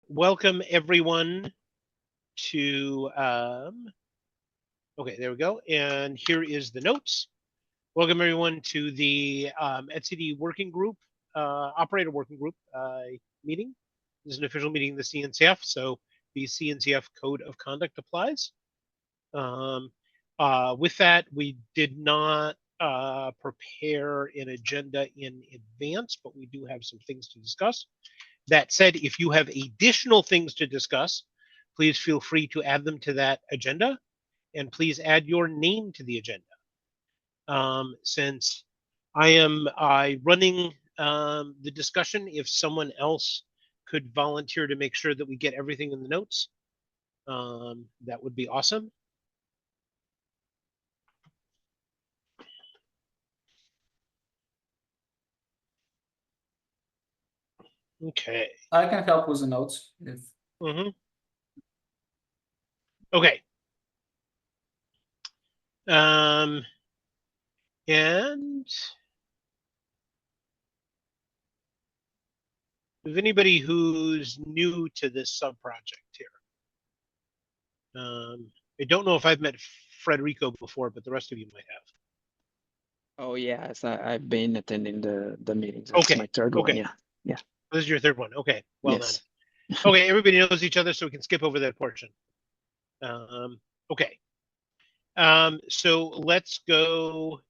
Welcome everyone to, okay, there we go. And here is the notes. Welcome everyone to the etcd working group, operator working group meeting. This is an official meeting of the CNCF, so the CNCF Code of Conduct applies. With that, we did not prepare an agenda in advance, but we do have some things to discuss. That said, if you have additional things to discuss, please feel free to add them to that agenda, and please add your name to the agenda. Since I am running the discussion, if someone else could volunteer to make sure that we get everything in the notes, that would be awesome. Okay. I can help with the notes if. Okay. And if anybody who's new to this sub-project here, I don't know if I've met Frederico before, but the rest of you might have. Oh yes, I've been attending the meetings. Okay. It's my third one. Yeah. This is your third one. Okay. Well Yes. then. Okay, everybody knows each other, so we can skip over that portion. Okay. So let's go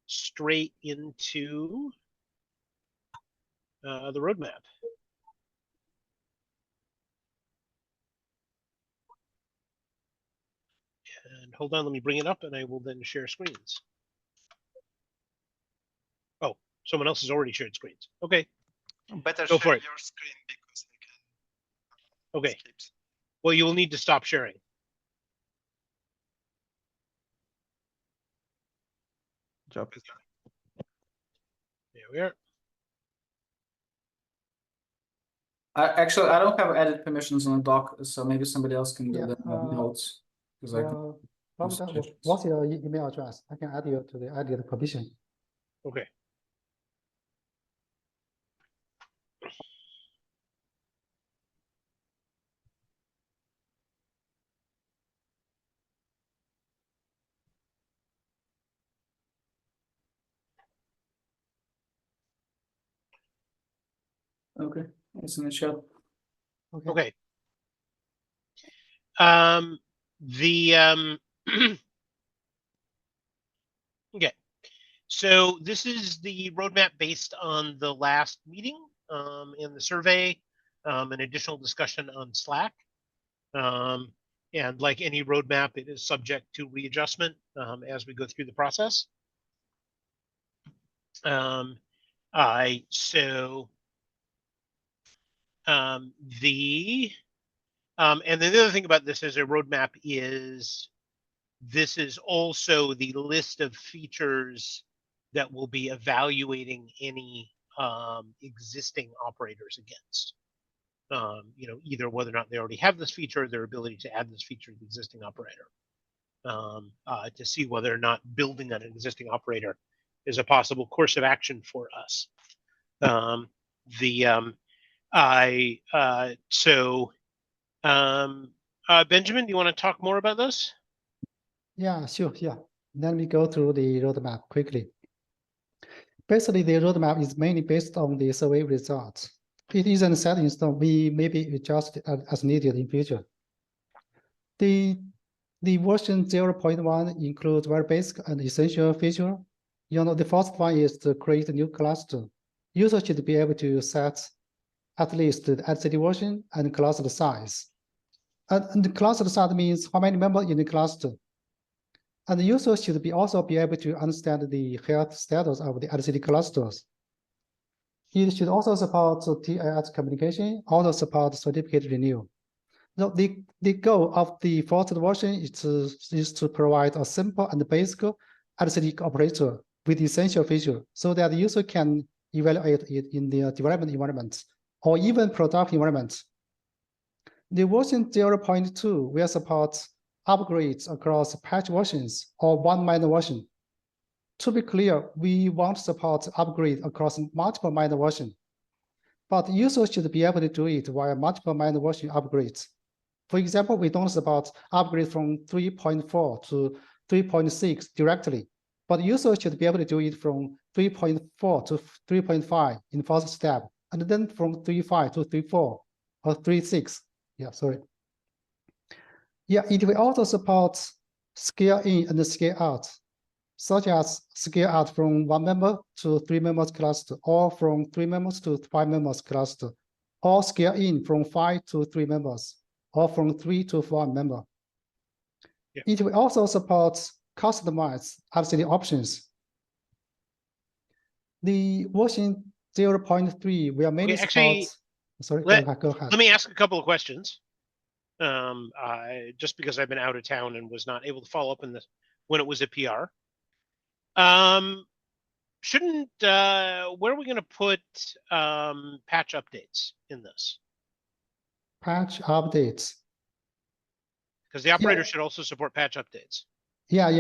straight into the roadmap. And hold on, let me bring it up and I will then share screens. Oh, someone else has already shared screens. Okay. Better Go for share it. your screen because I can. Okay. Skip. Well, you will need to stop sharing. Job. There we are. Actually, I don't have edit permissions on the doc, so maybe somebody else can do Yeah, the notes. Because I can. What's your email address? I can add you to the edit permission. Okay. Okay, it's in the chat. Okay. Okay. So this is the roadmap based on the last meeting in the survey, an additional discussion on Slack. And like any roadmap, it is subject to readjustment as we go through the process. And then the other thing about this as a roadmap is this is also the list of features that we'll be evaluating any existing operators against. You know, either whether or not they already have this feature or their ability to add this feature to the existing operator. To see whether or not building an existing operator is a possible course of action for us. Benjamin, do you want to talk more about this? Yeah, sure. Yeah. Let me go through the roadmap quickly. Basically, the roadmap is mainly based on the survey results. It isn't set in stone. We maybe adjust as needed in future. The version 0.1 includes very basic and essential feature. You know, the first one is to create a new cluster. Users should be able to set at least the etcd version and cluster size. And the cluster size means how many members in the cluster. And the user should also be able to understand the health status of the etcd clusters. It should also support TIS communication, also support certificate renewal. So the goal of the first version is to provide a simple and basic etcd operator with essential feature so that the user can evaluate it in their development environment or even product environment. The version 0.2 will support upgrades across patch versions or one minor version. To be clear, we won't support upgrade across multiple minor versions. but users should be able to do it via multiple minor version upgrades. For example, we don't support upgrade from 3.4 to 3.6 directly, but users should be able to do it from 3.4 to 3.5 in first step, and then from 3.5 to 3.4 or 3.6. Yeah, sorry. Yeah, it will also support scale in and scale out, such as scale out from 1 member to 3 members cluster, or from 3 members to 5 members cluster, or scale in from 5 to 3 members, or from 3 to 4 member. Yeah. It will also support customized RCD options. The version 0.3 will mainly Okay, actually, support. Sorry, let- go ahead. Let me ask a couple of questions. Just because I've been out of town and was not able to follow up in this when it was a PR. Shouldn't where are we going to put patch updates in this? Patch updates. Because the operator should also support patch updates. Yeah,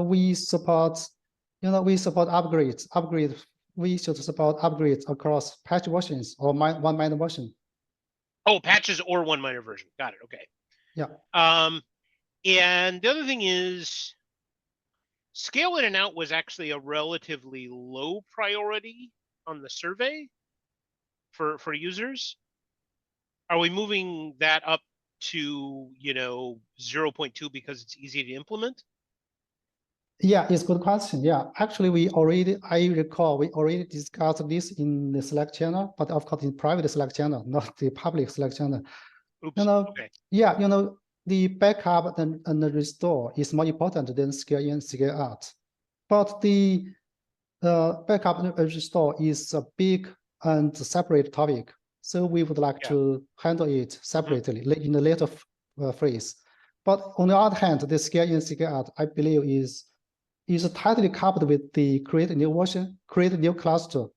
we support, we support upgrades. We should support upgrades across patch versions or one minor version. Oh, patches or one minor version. Got it. Okay. Yeah. And the other thing is scale in and out was actually a relatively low priority on the survey for users. Are we moving that up to, 0.2 because it's easy to implement? Yeah, it's a good question. Yeah, actually, I recall we already discussed this in the Slack channel, but of course in private Slack channel, not the public Slack channel. Oops. Okay. Yeah, the backup and the restore is more important than scale in, scale out. But the backup and restore is a big and separate topic. So we would like to handle it separately in the later phase. But on the other hand, the scale in, scale out, I believe is tightly coupled with the create a new version, create a new cluster.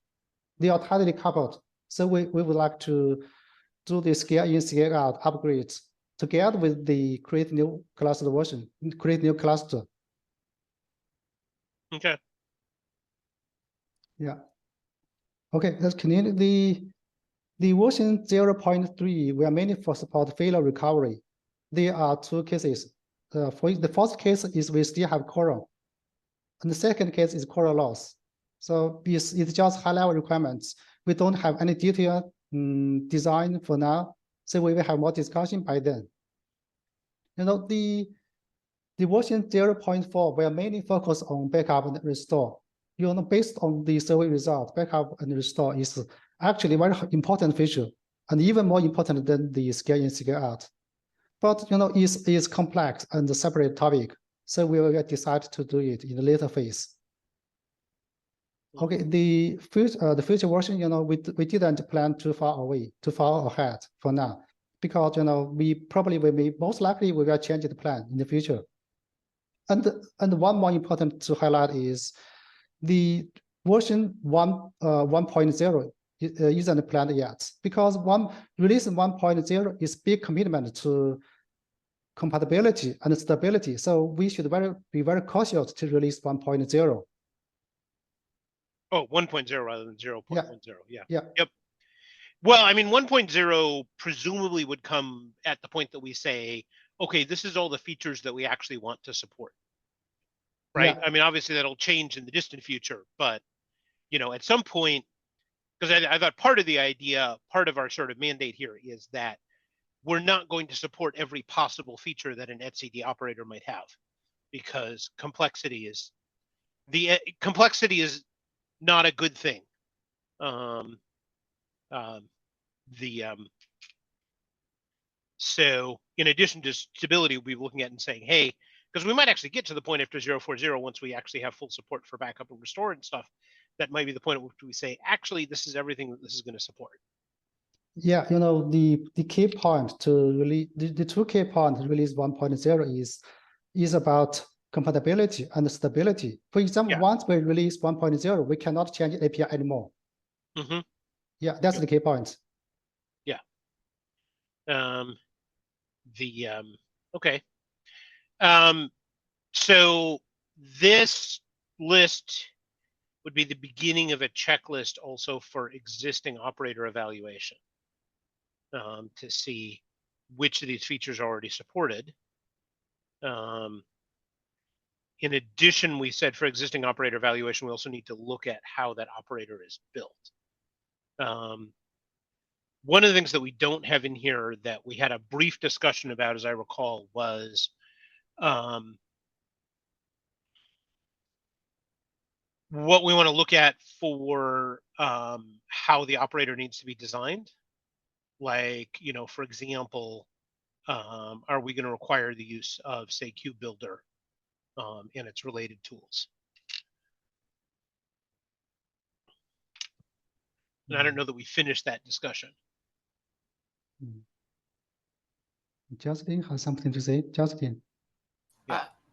They are tightly coupled. So we would like to do the scale in, scale out upgrades together with the create new cluster version, create new cluster. Okay. Yeah. Okay, let's continue. The version 0.3 will mainly for support failure recovery. There are two cases. For the first case is we still have quorum. And the second case is quorum loss. So it's just high-level requirements. We don't have any detailed design for now. So we will have more discussion by then. The version 0.4 will mainly focus on backup and restore. Based on the survey result, backup and restore is actually a very important feature, and even more important than the scale in, scale out. But it's complex and a separate topic, so we will decide to do it in the later phase. Okay, the future version, we didn't plan too far ahead for now, because we most likely we will change the plan in the future. And one more important to highlight is the version 1.0 isn't planned yet, because release 1.0 is big commitment to compatibility and stability. So we should be very cautious to release 1.0. Oh, 1.0 rather than 0.10. Yeah. Yep. Well, I mean, 1.0 presumably would come at the point that we say, okay, this is all the features that we actually want to support. Right. Yeah. I mean, obviously that'll change in the distant future, but at some point, because I thought part of the idea, part of our sort of mandate here is that we're not going to support every possible feature that an etcd operator might have, because complexity is not a good thing. So in addition to stability, we'll be looking at and saying, hey, because we might actually get to the point after 0.40 once we actually have full support for backup and restore and stuff. That might be the point at which we say, actually, this is everything that this is going to support. Yeah, the key point to release the two key points to release 1.0 is about compatibility and stability. For example, once we release 1.0, we cannot change API anymore. Mm-hmm. Yeah, that's the key point. Yeah. Okay. So this list, would be the beginning of a checklist also for existing operator evaluation. To see which of these features are already supported. In addition, we said for existing operator evaluation, we also need to look at how that operator is built. One of the things that we don't have in here that we had a brief discussion about, as I recall, was what we want to look at for how the operator needs to be designed. Like, you know, for example, are we going to require the use of, say, KubeBuilder and its related tools? And I don't know that we finished that discussion. Justin has something to say. Justin.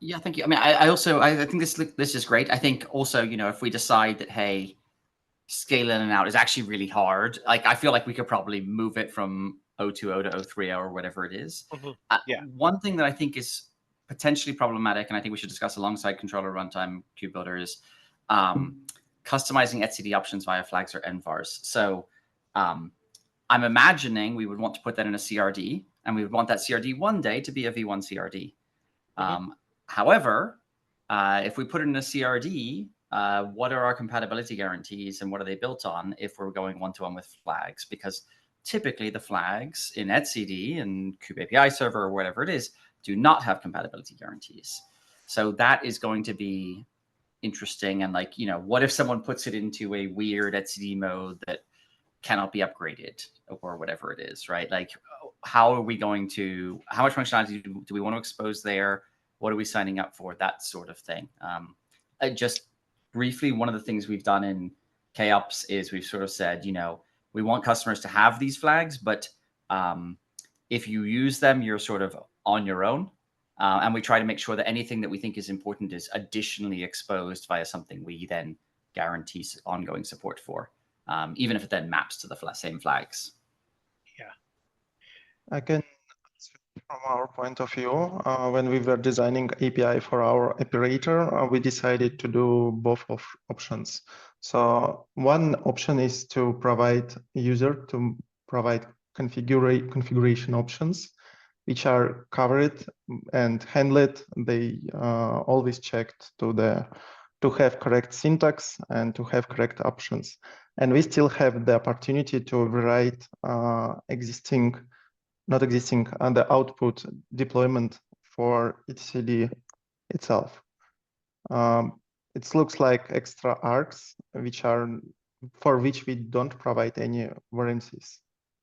Yeah, thank you. I mean, I think this is great. I think also, you know, if we decide that, hey, scale in and out is actually really hard, like I feel like we could probably move it from 0.20 to 0.30 or whatever it is. Yeah. One thing that I think is potentially problematic, and I think we should discuss alongside controller runtime KubeBuilder, is customizing etcd options via flags or envars. So I'm imagining we would want to put that in a CRD, and we would want that CRD one day to be a V1 CRD. However, if we put it in a CRD, what are our compatibility guarantees and what are they built on if we're going one-to-one with flags? Because typically the flags in etcd and Kube API server or whatever it is do not have compatibility guarantees. So that is going to be interesting. And like, you know, what if someone puts it into a weird etcd mode that cannot be upgraded or whatever it is, right? Like, how are we going to, how much functionality do we want to expose there? What are we signing up for? That sort of thing. Just briefly, one of the things we've done in KOps is we've sort of said, you know, we want customers to have these flags, but if you use them, you're sort of on your own. And we try to make sure that anything that we think is important is additionally exposed via something we then guarantee ongoing support for, even if it then maps to the same flags. Yeah. I can, from our point of view, when we were designing API for our operator, we decided to do both of options. So one option is to provide user to provide configuration options, which are covered and handled. They always checked to have correct syntax and to have correct options. And we still have the opportunity to override the output deployment for etcd itself. It looks like extra args, for which we don't provide any warranties.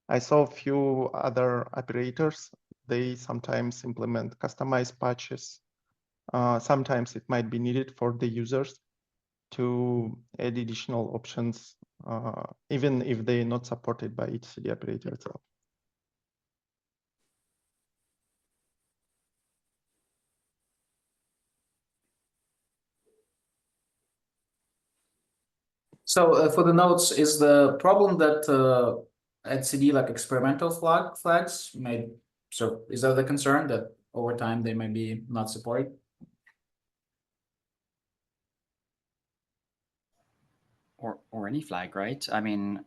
I saw a few other operators. They sometimes implement customized patches. Sometimes it might be needed for the users to add additional options, even if they're not supported by etcd operator itself. So for the notes, is the problem that etcd like experimental flags made? So is that the concern that over time they may be not supported? Or any flag, right? I mean,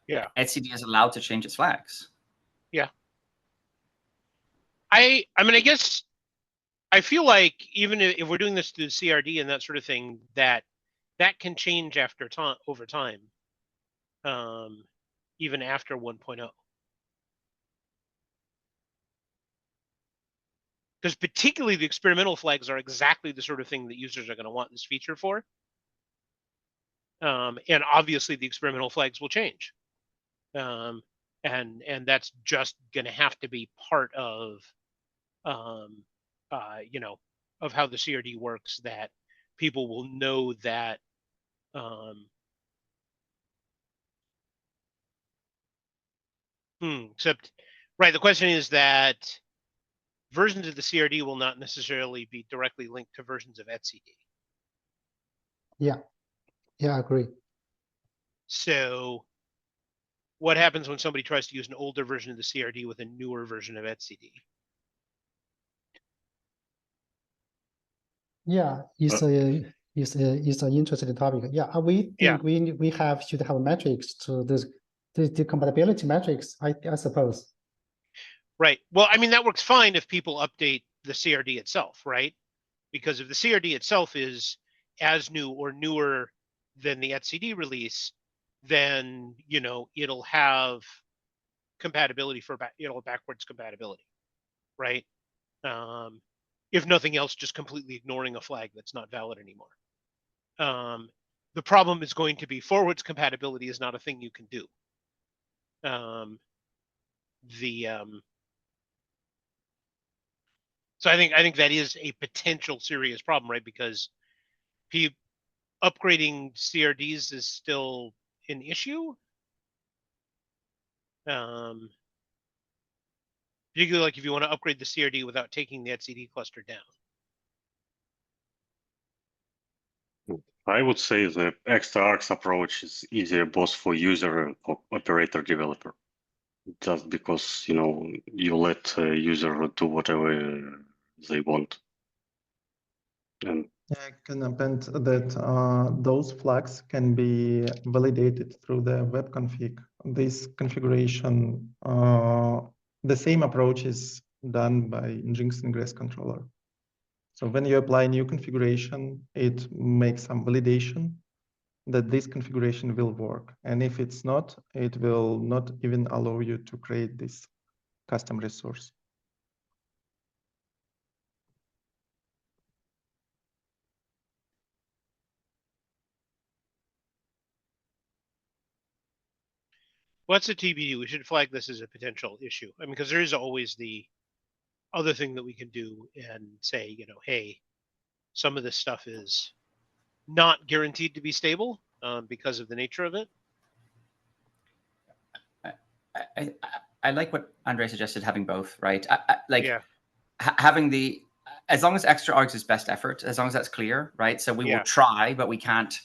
Yeah. etcd is allowed to change its flags. Yeah. I mean, I guess I feel like even if we're doing this through CRD and that sort of thing, that can change over time, even after 1.0. Because particularly the experimental flags are exactly the sort of thing that users are going to want this feature for. And obviously the experimental flags will change. And that's just going to have to be part of, you know, of how the CRD works, that people will know that except, right, the question is that versions of the CRD will not necessarily be directly linked to versions of etcd. Yeah, I agree. So what happens when somebody tries to use an older version of the CRD with a newer version of etcd? Yeah, it's a is an interesting topic. Yeah, we Yeah. think we should have metrics to this the compatibility metrics, I suppose. Right. Well, I mean, that works fine if people update the CRD itself, right? Because if the CRD itself is as new or newer than the etcd release, then, you know, it'll have compatibility for backwards compatibility, right? If nothing else, just completely ignoring a flag that's not valid anymore. The problem is going to be forwards compatibility is not a thing you can do. So I think that is a potential serious problem, right? Because upgrading CRDs is still an issue. Particularly like if you want to upgrade the CRD without taking the etcd cluster down. I would say the XTRX approach is easier both for user and operator developer, just because, you know, you let a user do whatever they want. And I can append that those flags can be validated through the web config. This configuration, the same approach is done by Nginx Ingress controller. So when you apply new configuration, it makes some validation that this configuration will work. And if it's not, it will not even allow you to create this custom resource. What's a TBD? We should flag this as a potential issue. I mean, because there is always the other thing that we can do and say, you know, hey, some of this stuff is not guaranteed to be stable because of the nature of it. I like what Andre suggested, having both, right? Yeah. Having the, as long as extra args is best effort, as long as that's clear, right? So we Yeah. will try, but we can't,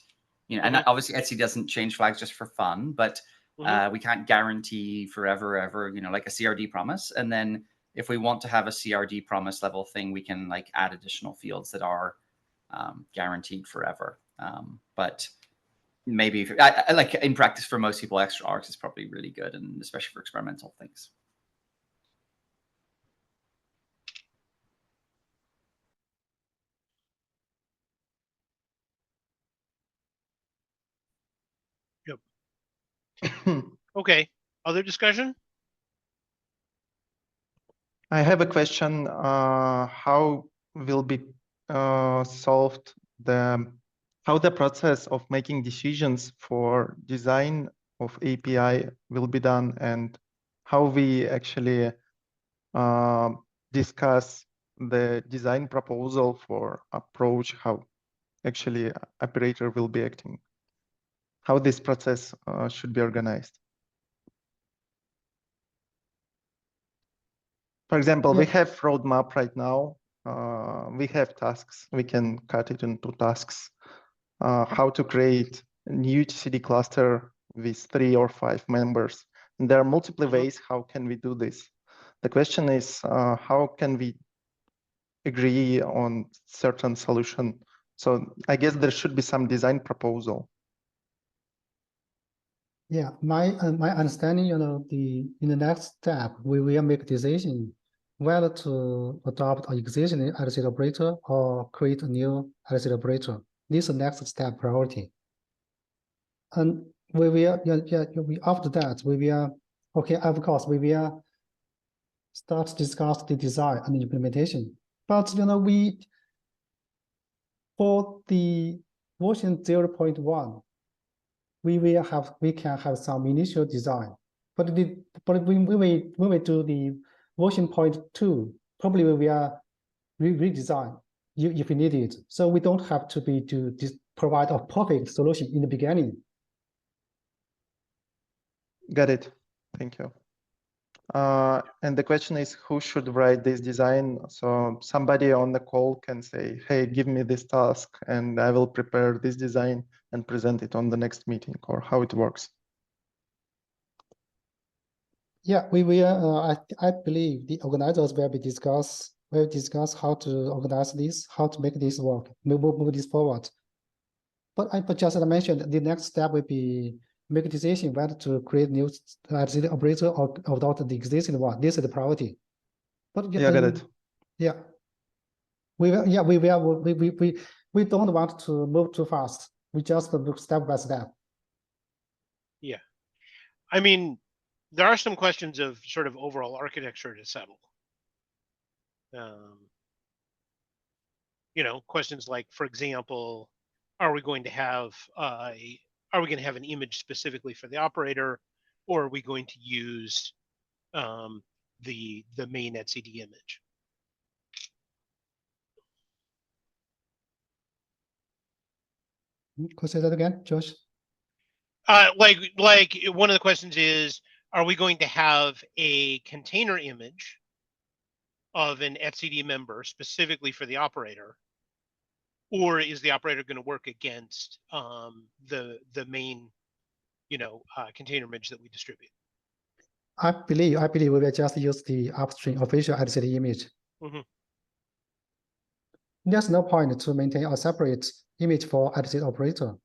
you know, and Mhm. obviously Etsy doesn't change flags just for fun, but Mhm. we can't guarantee forever, ever, you know, like a CRD promise. And then if we want to have a CRD promise level thing, we can like add additional fields that are guaranteed forever. But maybe if, I like in practice for most people, extra args is probably really good, and especially for experimental things. Okay. Other discussion? I have a question. How will be solved how the process of making decisions for design of API will be done, and how we actually discuss the design proposal for approach, how actually operator will be acting, how this process should be organized. For example, we have roadmap right now. We have tasks. We can cut it into tasks. How to create a new etcd cluster with 3 or 5 members. And there are multiple ways how can we do this. The question is, how can we agree on certain solution? So I guess there should be some design proposal. Yeah, my understanding, you know, in the next step, we will make a decision whether to adopt an existing LC operator or create a new LC operator. This is the next step priority. And we will, after that, we will, okay, of course, we will start to discuss the design and implementation. But, you know, for the version 0.1, we can have some initial design, but when we do the version 0.2, probably we will redesign if we need it. So we don't have to provide a perfect solution in the beginning. Got it. Thank you. And the question is, who should write this design? So somebody on the call can say, hey, give me this task and I will prepare this design and present it on the next meeting, or how it works. Yeah, we will. I believe the organizers will discuss how to organize this, how to make this work, move this forward. But just as I mentioned, the next step will be make a decision whether to create new etcd operator or adopt the existing one. This is the priority. But Yeah, got it. Yeah. We will, yeah, we don't want to move too fast. We just look step by step. I mean, there are some questions of sort of overall architecture to settle. You know, questions like, for example, are we going to have an image specifically for the operator, or are we going to use the main etcd image? Could you say that again, Josh? Like one of the questions is, are we going to have a container image of an etcd member specifically for the operator, or is the operator going to work against the main, you know, container image that we distribute? I believe we will just use the upstream official etcd image. Mhm. There's no point to maintain a separate image for etcd operator.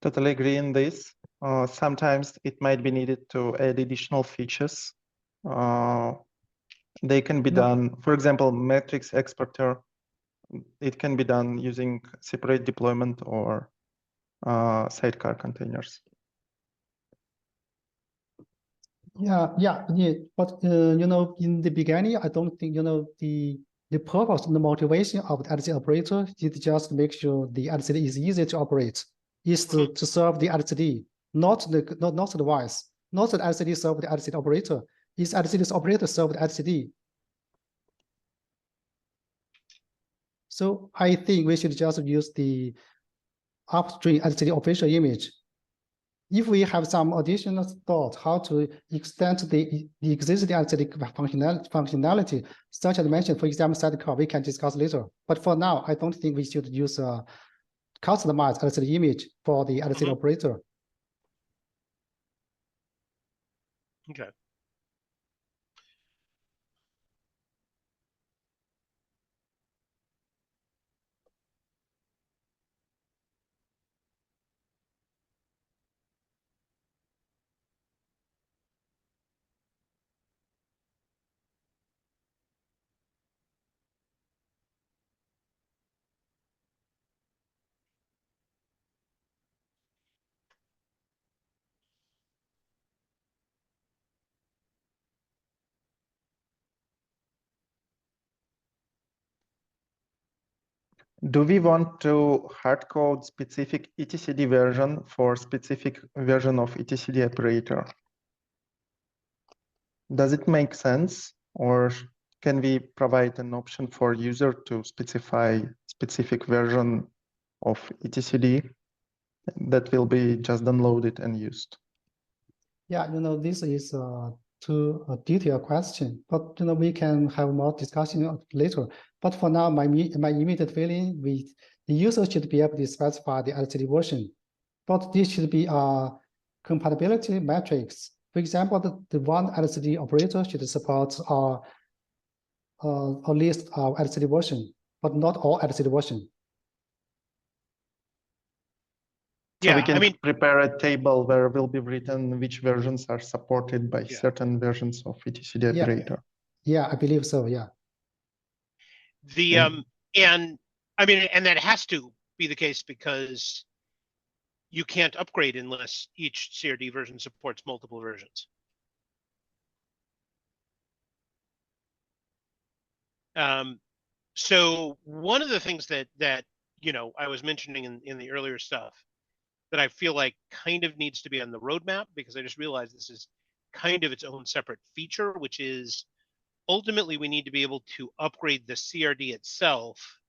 Totally agree in this. Sometimes it might be needed to add additional features. They can be No. done, for example, metrics exporter. It can be done using separate deployment or sidecar containers. Yeah. But you know, in the beginning, I don't think, you know, the purpose and the motivation of the etcd operator is just to make sure the etcd is easy to operate, is to serve the etcd, not the device, not that etcd serve the etcd operator. Is etcd's operator serve the etcd? So I think we should just use the upstream etcd official image. If we have some additional thought how to extend the existing etcd functionality, such as mentioned, for example, sidecar, we can discuss later. But for now, I don't think we should use a customized etcd image for the etcd operator. Okay. Do we want to hard code specific etcd version for specific version of etcd operator? Does it make sense, or can we provide an option for user to specify specific version of etcd that will be just downloaded and used? Yeah, you know, this is too detailed question, but you know, we can have more discussion later. But for now, my immediate feeling with the user should be able to specify the etcd version, but this should be a compatibility matrix. For example, the one etcd operator should support a list of etcd version, but not all etcd version. So Yeah, we can I mean, prepare a table where will be written which versions are supported by Yeah. certain versions of etcd Yeah. operator. Yeah, I believe so. Yeah. the and I mean, and that has to be the case because you can't upgrade unless each CRD version supports multiple versions. So one of the things that you know I was mentioning in the earlier stuff that I feel like kind of needs to be on the roadmap, because I just realized this is kind of its own separate feature, which is ultimately we need to be able to upgrade the CRD itself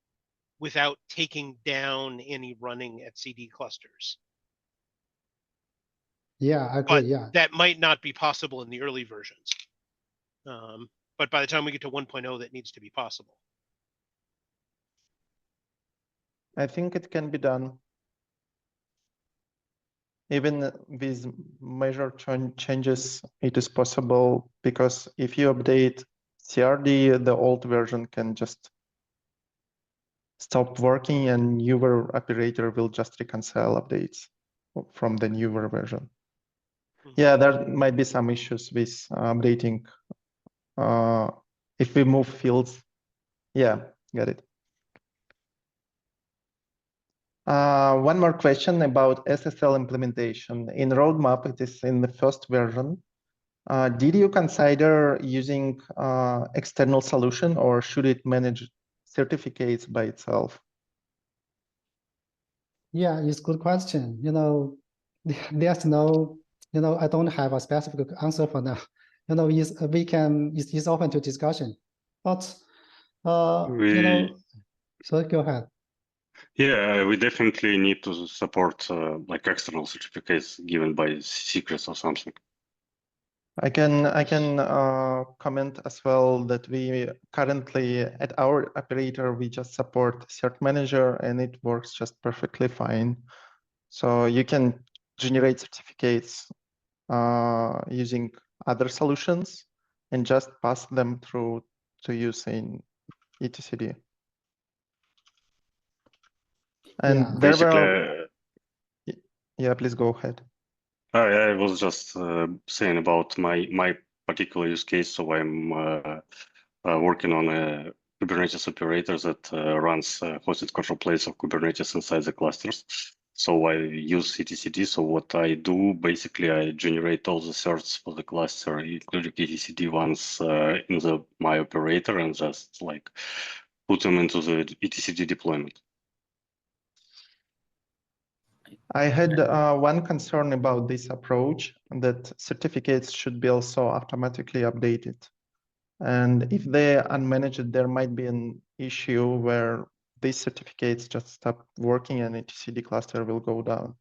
without taking down any running etcd clusters. Yeah, I agree. But Yeah. that might not be possible in the early versions. But by the time we get to 1.0, that needs to be possible. I think it can be done. Even with major changes, it is possible, because if you update CRD, the old version can just stop working and newer operator will just reconcile updates from the newer version. Mhm. Yeah, there might be some issues with updating if we move fields. Yeah, got it. One more question about SSL implementation. In roadmap, it is in the first version. Did you consider using external solution, or should it manage certificates by itself? Yeah, it's a good question. There's no, I don't have a specific answer for now. It's open to discussion. But, so go ahead. Yeah, we definitely need to support like external certificates given by secrets or something. I can comment as well that we currently at our operator we just support Cert Manager and it works just perfectly fine. So you can generate certificates using other solutions and just pass them through to use in etcd. And Yeah. there Basically, were yeah, please go ahead. I was just saying about my particular use case. So I'm working on a Kubernetes operator that runs hosted control planes of Kubernetes inside the clusters. So I use etcd. So what I do, basically, I generate all the certs for the cluster, including etcd ones in my operator, and just like put them into the etcd deployment. I had one concern about this approach, that certificates should be also automatically updated. And if they are unmanaged, there might be an issue where these certificates just stop working and etcd cluster will go down.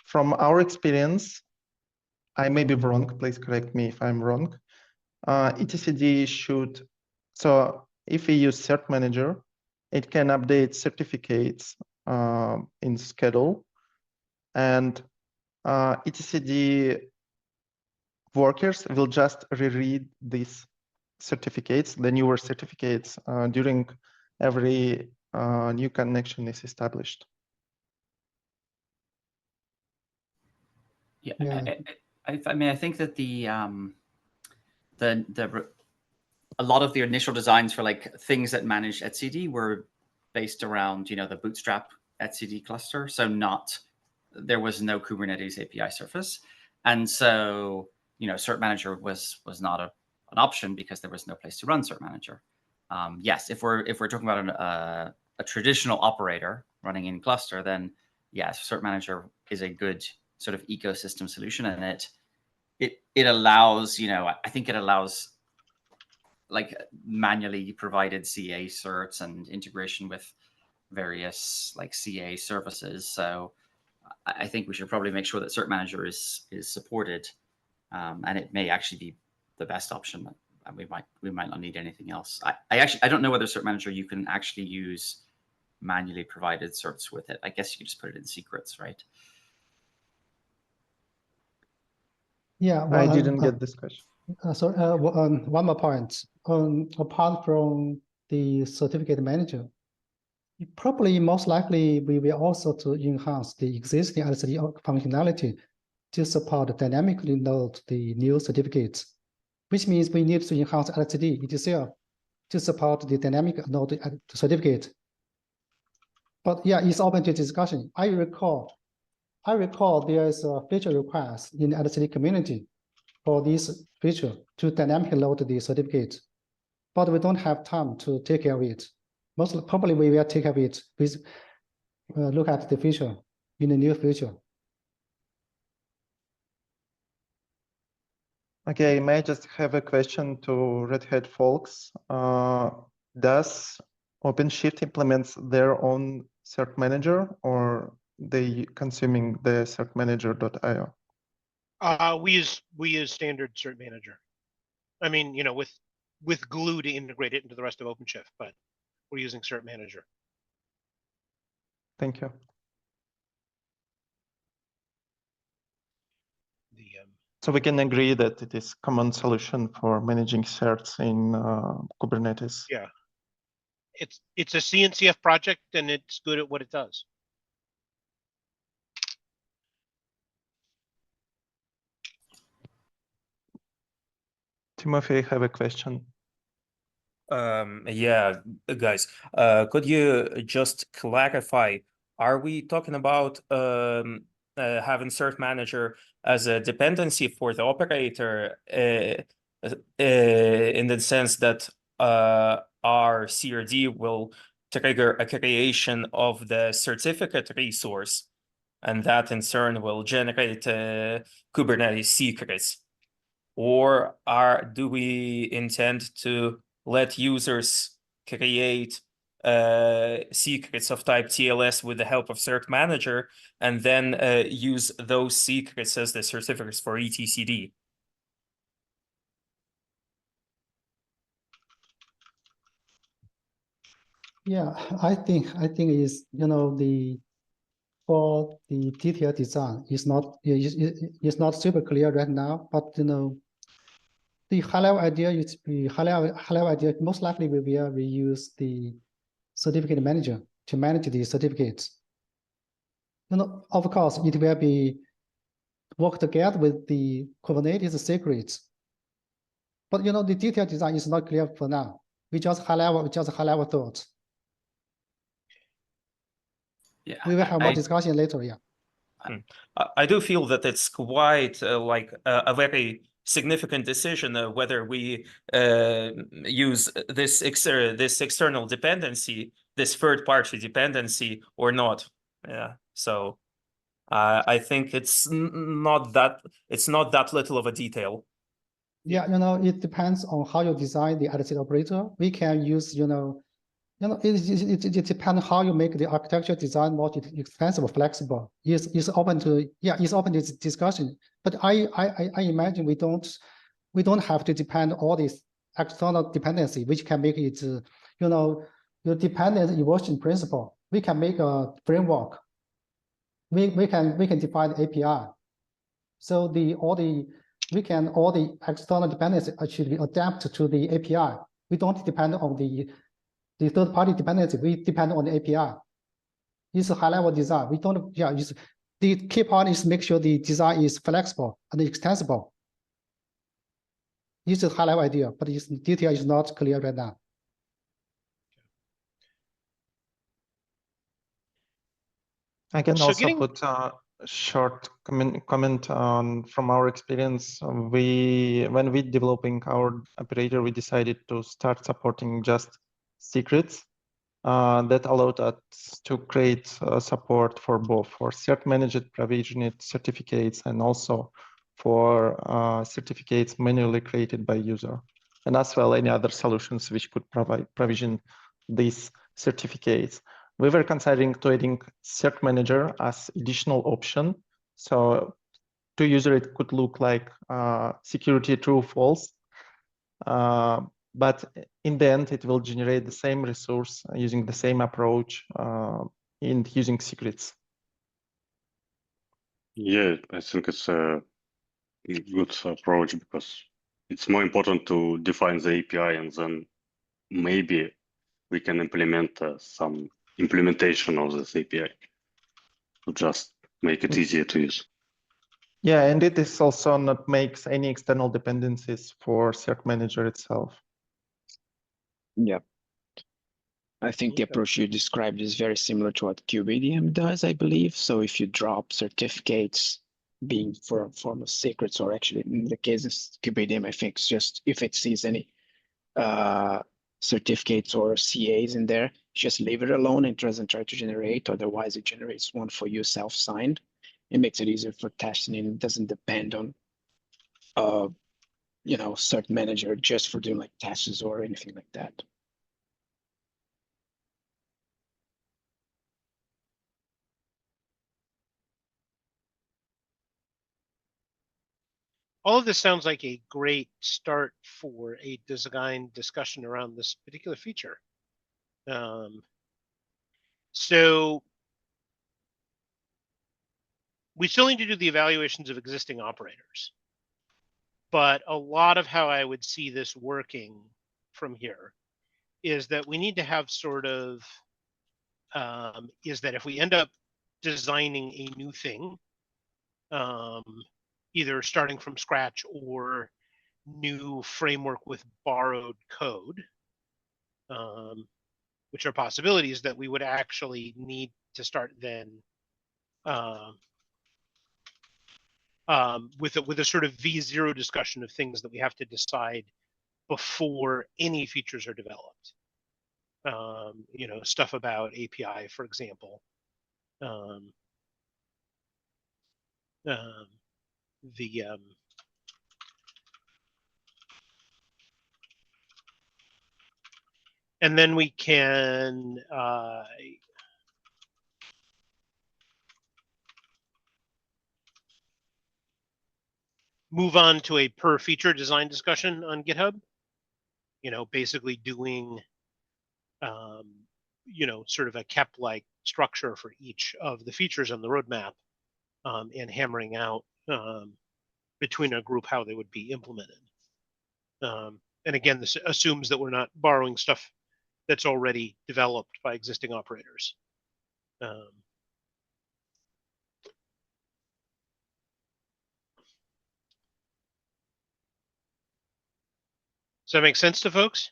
From our experience, I may be wrong, please correct me if I'm wrong. etcd should, so if we use Cert Manager, it can update certificates in schedule, and etcd workers will just reread these certificates, the newer certificates, during every new connection is established. Yeah, Yeah. I mean, I think that a lot of the initial designs for like things that manage etcd were based around, the Bootstrap etcd cluster. So there was no Kubernetes API surface, and so Cert Manager was not an option because there was no place to run Cert Manager. Yes, if we're talking about a traditional operator running in cluster, then yes, Cert Manager is a good sort of ecosystem solution, and it allows, I think it allows like manually provided CA certs and integration with various like CA services. So I think we should probably make sure that Cert Manager is supported, and it may actually be the best option. And we might not need anything else. I don't know whether Cert Manager you can actually use manually provided certs with it. I guess you can just put it in secrets, right? Yeah. I didn't get this question. One more point. Apart from the certificate manager, probably most likely we will also to enhance the existing etcd functionality to support dynamically load the new certificates, which means we need to enhance etcd itself to support the dynamic load certificate. But yeah, it's open to discussion. I recall there is a feature request in the etcd community for this feature to dynamically load the certificate, but we don't have time to take care of it. Most probably we will take care of it with look at the feature in the near future. Okay, may I just have a question to Red Hat folks? Does OpenShift implements their own Cert Manager, or they consuming the certmanager.io? We use standard Cert Manager. I mean, with Glue to integrate it into the rest of OpenShift, but we're using Cert Manager. Thank you. So we can agree that it is common solution for managing certs in Kubernetes. Yeah. it's a CNCF project and it's good at what it does. Timothy, I have a question. Yeah, guys, could you just clarify, are we talking about having Cert Manager as a dependency for the operator in the sense that our CRD will trigger a creation of the certificate resource, and that in turn will generate Kubernetes secrets? Or do we intend to let users create secrets of type TLS with the help of Cert Manager and then use those secrets as the certificates for etcd? Yeah, I think is, you know, for the detailed design is it's not super clear right now, but you know, the high level idea is high level idea most likely we will use the certificate manager to manage the certificates. You know, of course, it will be work together with the Kubernetes secrets. But you know, the detailed design is not clear for now. We just high level thoughts. Yeah, We will have more discussion later. Yeah. I do feel that it's quite like a very significant decision whether we use this external dependency, this third-party dependency, or not. Yeah, so I think it's not that little of a detail. Yeah, you know, it depends on how you design the attitude operator. We can use, it depends how you make the architecture design more extensible, flexible. It's open to this discussion. But I imagine we don't have to depend all this external dependency, which can make it, your dependent inversion principle. We can make a framework. We can define the API. So all the external dependencies should be adapted to the API. We don't depend on the third-party dependency. We depend on the API. It's a high-level design. We don't. Yeah. The key part is make sure the design is flexible and extensible. This is a high-level idea, but its detail is not clear right now. I can So also put a short comment on from our experience. When we developing our operator, we decided to start supporting just secrets. That allowed us to create support for both for cert managed provisioned certificates and also for certificates manually created by user, and as well any other solutions which could provision these certificates. We were considering to adding cert manager as additional option. So to user, it could look like security true false. But in the end, it will generate the same resource using the same approach in using secrets. Yeah, I think it's a good approach because it's more important to define the API and then maybe we can implement some implementation of this API to just make it easier to use. Yeah, and it is also not makes any external dependencies for Cert Manager itself. Yeah. I think the approach you described is very similar to what KubeADM does, I believe. So if you drop certificates being for a form of secrets, or actually in the case of KubeADM, I think it's just if it sees any certificates or CAs in there, just leave it alone and doesn't try to generate. Otherwise, it generates one for you self-signed. It makes it easier for testing and it doesn't depend on Cert Manager just for doing like tests or anything like that. all of this sounds like a great start for a design discussion around this particular feature. So we still need to do the evaluations of existing operators. But a lot of how I would see this working from here is that we need to have sort of, is that if we end up designing a new thing, either starting from scratch or new framework with borrowed code, which are possibilities that we would actually need to start then with a sort of V0 discussion of things that we have to decide before any features are developed. You know, stuff about API, for example. And then we can move on to a per feature design discussion on GitHub. You know, basically doing, you know, sort of a KEP-like structure for each of the features on the roadmap, and hammering out between a group how they would be implemented. And again, this assumes that we're not borrowing stuff that's already developed by existing operators. Does that make sense to folks?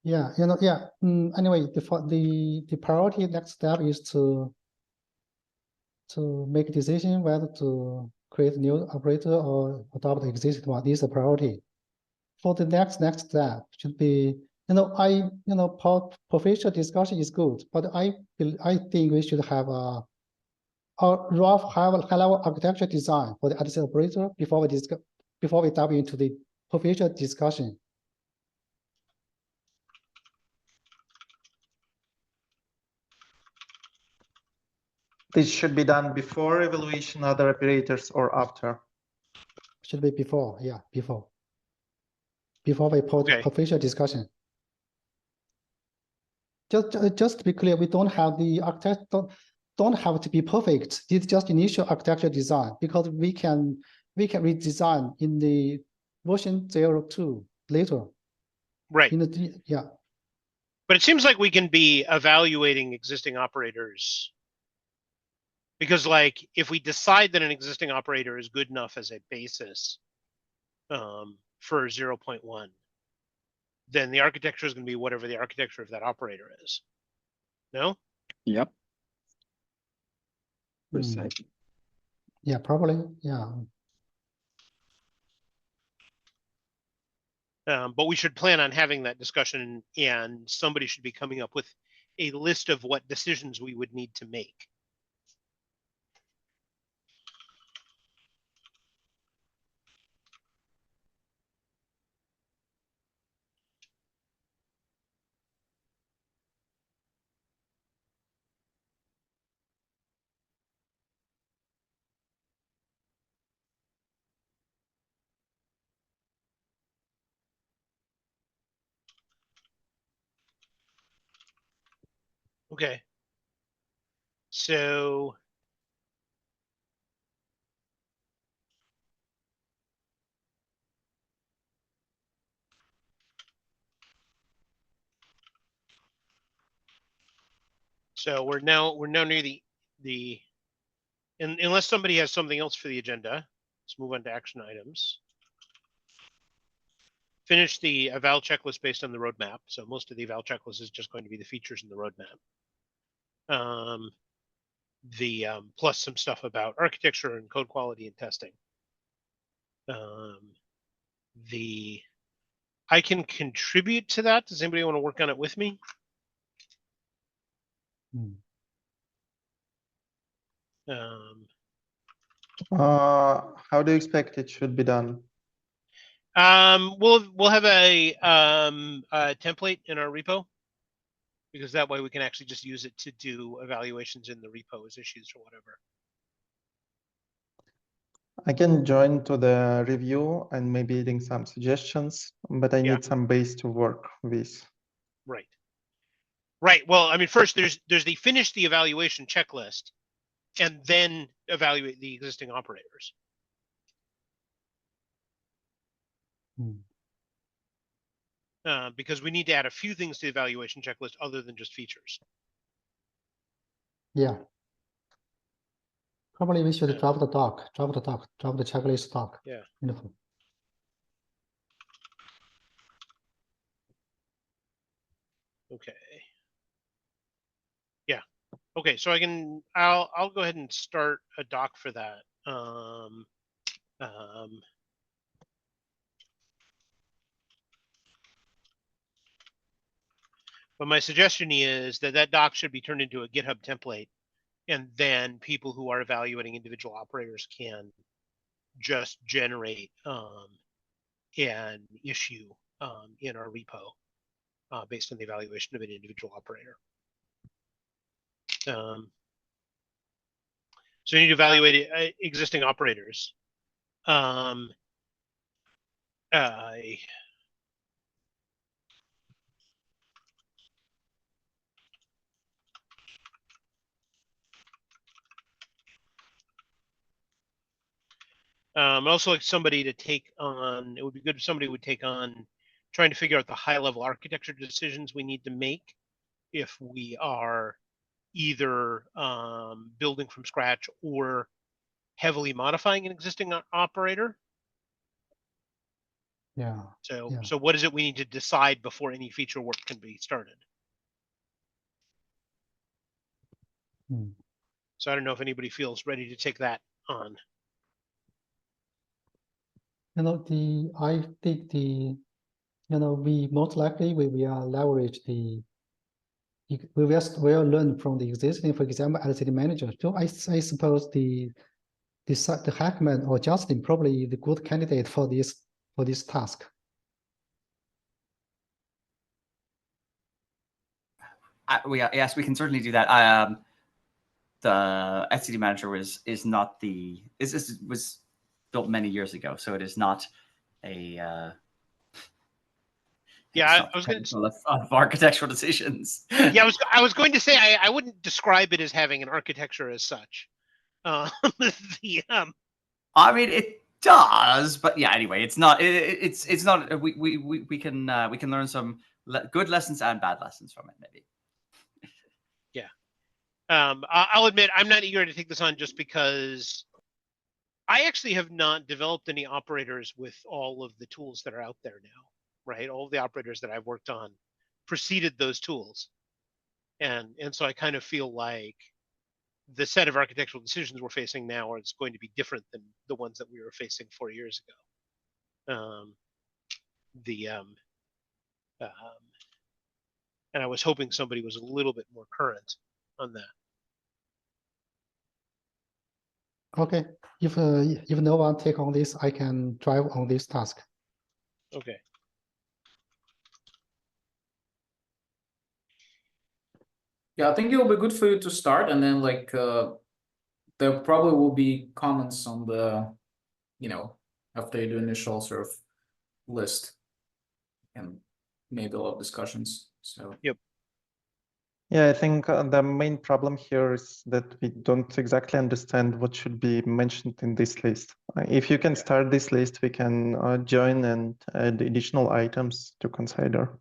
Yeah, you know, yeah. Anyway, the priority next step is to make a decision whether to create a new operator or adopt the existing one. This is a priority. For the next step should be, you know, professional discussion is good, but I think we should have a rough high-level architecture design for the adjacent operator before we dive into the professional discussion. This should be done before evaluation other operators or after? Should be before, yeah, before we put Okay. official discussion. Just to be clear, we don't have the architecture don't have to be perfect. It's just initial architecture design, because we can redesign in the version 02 later. Right. Yeah. But it seems like we can be evaluating existing operators, because like if we decide that an existing operator is good enough as a basis for 0.1, then the architecture is going to be whatever the architecture of that operator is. No? Yep. Precisely. Yeah, probably. Yeah. But we should plan on having that discussion, and somebody should be coming up with a list of what decisions we would need to make. Okay. So we're now near the unless somebody has something else for the agenda, let's move on to action items. Finish the eval checklist based on the roadmap. So most of the eval checklist is just going to be the features in the roadmap. Plus some stuff about architecture and code quality and testing. I can contribute to that. Does anybody want to work on it with me? How do you expect it should be done? We'll have a template in our repo, because that way we can actually just use it to do evaluations in the repo as issues or whatever. I can join to the review and maybe adding some suggestions, but I need some base to work with. Right. Right. Well, I mean, first there's the finish the evaluation checklist, and then evaluate the existing operators. because we need to add a few things to the evaluation checklist other than just features. Yeah. Probably we should drop the doc, drop the checklist doc. Yeah. Wonderful. Okay. Yeah. Okay. So I'll go ahead and start a doc for that. But my suggestion is that doc should be turned into a GitHub template, and then people who are evaluating individual operators can just generate an issue in our repo based on the evaluation of an individual operator. So you need to evaluate existing operators. Also like somebody to take on, it would be good if somebody would take on trying to figure out the high level architecture decisions we need to make if we are either building from scratch or heavily modifying an existing operator. Yeah. So what is it we need to decide before any feature work can be started? So I don't know if anybody feels ready to take that on. I think we most likely we will leverage we will learn from the existing, for example, LCD manager. So I suppose the Hackman or Justin probably the good candidate for this task. Yes, we can certainly do that. The etcd manager was built many years ago, so it is not a yeah, I was going to of architectural decisions. Yeah, I was going to say I wouldn't describe it as having an architecture as such. I mean, it does, but yeah. Anyway, it's not. It's not. We can learn some good lessons and bad lessons from it, maybe. Yeah. I'll admit I'm not eager to take this on just because I actually have not developed any operators with all of the tools that are out there now. Right, all of the operators that I've worked on preceded those tools, and so I kind of feel like the set of architectural decisions we're facing now is going to be different than the ones that we were facing 4 years ago. And I was hoping somebody was a little bit more current on that. Okay, if no one take on this, I can drive on this task. Okay. Yeah, I think it will be good for you to start, and then like there probably will be comments on the, after you do initial sort of list, and maybe a lot of discussions. So yep. Yeah, I think the main problem here is that we don't exactly understand what should be mentioned in this list. If you can start this list, we can join and add additional items to consider.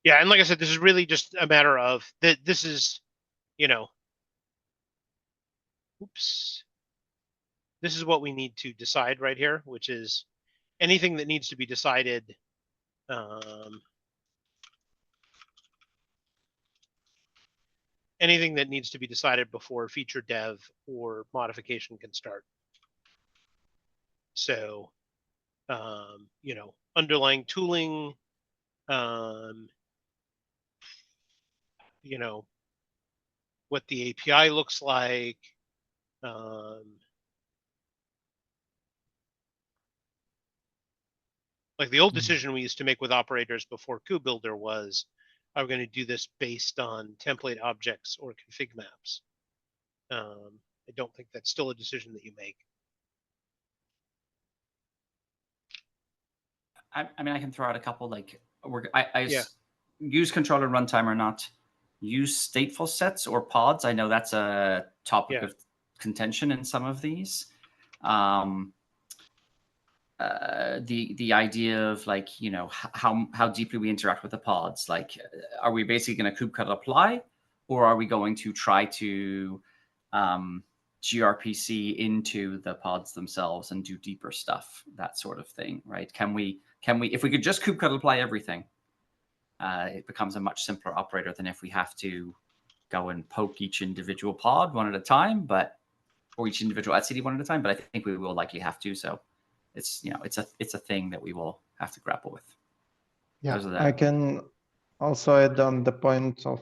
Yeah, and like I said, this is really just a matter of that. This is, oops. This is what we need to decide right here, which is anything that needs to be decided. Anything that needs to be decided before feature dev or modification can start. So, underlying tooling, what the API looks like, like the old decision we used to make with operators before KubeBuilder was, are we going to do this based on template objects or config maps? I don't think that's still a decision that you make. I mean, I can throw out a couple, like use controller runtime or not. Use stateful sets or pods. I know that's a topic of contention in some of these. the idea of like, you know, how deeply we interact with the pods. Like, are we basically going to kubectl apply, or are we going to try to gRPC into the pods themselves and do deeper stuff, that sort of thing, right? Can we if we could just kubectl apply everything, it becomes a much simpler operator than if we have to go and poke each individual pod one at a time, or each individual etcd one at a time. But I think we will likely have to. So it's, you know, it's a thing that we will have to grapple with. Yeah, I can also add on the point of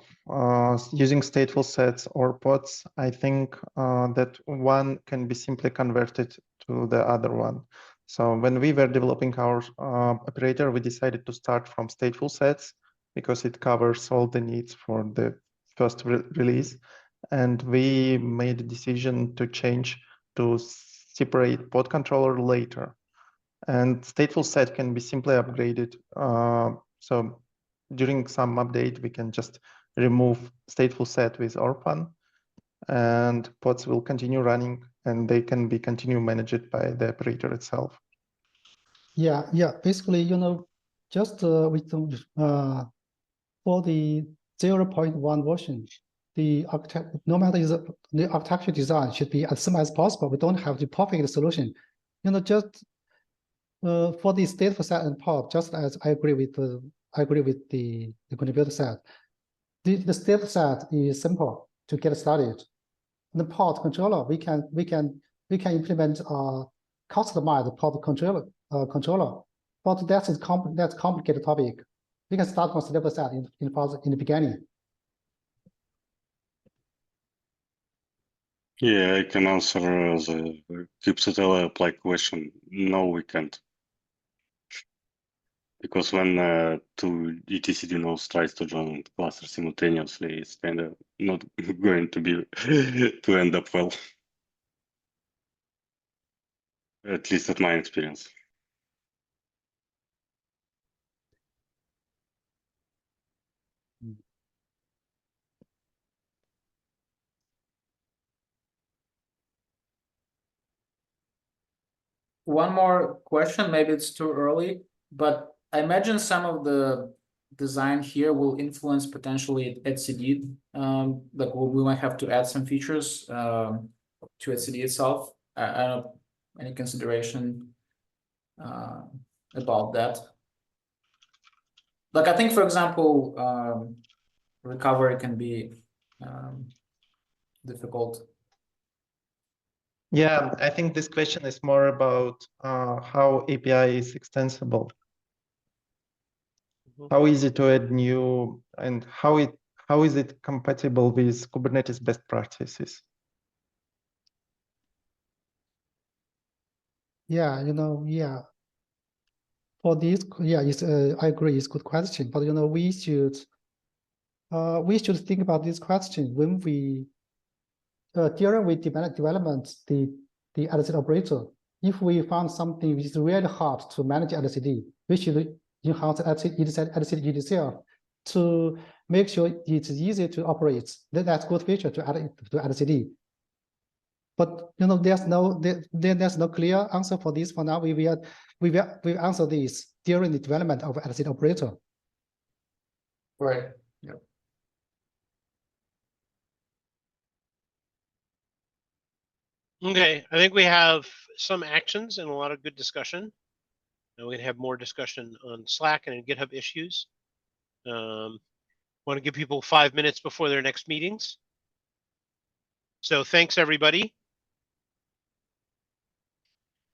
using stateful sets or pods. I think that one can be simply converted to the other one. So when we were developing our operator, we decided to start from stateful sets because it covers all the needs for the first release. And we made a decision to change to separate pod controller later. And stateful set can be simply upgraded. So during some update, we can just remove stateful set with Orphan, and pods will continue running, and they can be continue managed by the operator itself. yeah. Basically, you know, just with for the 0.1 version, the architect, no matter the architecture design should be as simple as possible. We don't have the perfect solution. You know, just for the stateful set and pod, just as I agree with the contributor set. The stateful set is simple to get started. The pod controller, we can implement a customized pod controller. But that's a complicated topic. We can start from stateful set in the beginning. Yeah, I can answer the kubectl apply question. No, we can't. Because when two etcd nodes tries to join cluster simultaneously, it's kind of not going to be to end up well. At least at my experience. One more question, maybe it's too early, but I imagine some of the design here will influence potentially etcd. Like we might have to add some features to etcd itself. I don't know, any consideration about that? Like, I think, for example, recovery can be difficult. Yeah, I think this question is more about how API is extensible. How easy to add new, and how is it compatible with Kubernetes best practices? Yeah, you know, yeah. For this, yeah, I agree, it's a good question. But you know, we should think about this question when we during we development the LCD operator. If we found something which is really hard to manage LCD, we should enhance LCD itself to make sure it's easy to operate. That's good feature to add to LCD. But you know, there's no clear answer for this for now. We answer this during the development of LCD operator. Right. Yeah. Okay, I think we have some actions and a lot of good discussion. And we can have more discussion on Slack and in GitHub issues. Want to give people 5 minutes before their next meetings. So thanks everybody.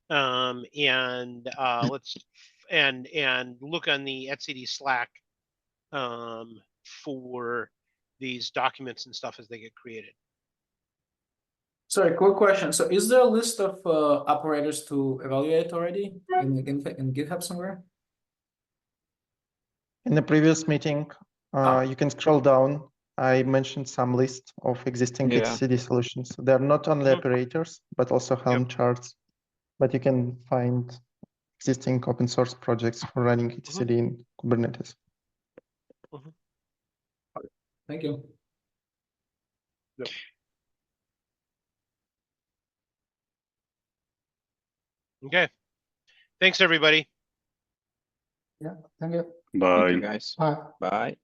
Let's look on the etcd Slack for these documents and stuff as they get created. Sorry, quick question. So is there a list of operators to evaluate already in GitHub somewhere? In the previous meeting, you can scroll down. I mentioned some list of existing etcd solutions. They're not only operators, but also Helm charts. But you can find existing open source projects for running etcd in Kubernetes. Thank you. Yep. Okay. Thanks, everybody. Yeah, thank you. Thank Bye. you guys. Bye. Bye.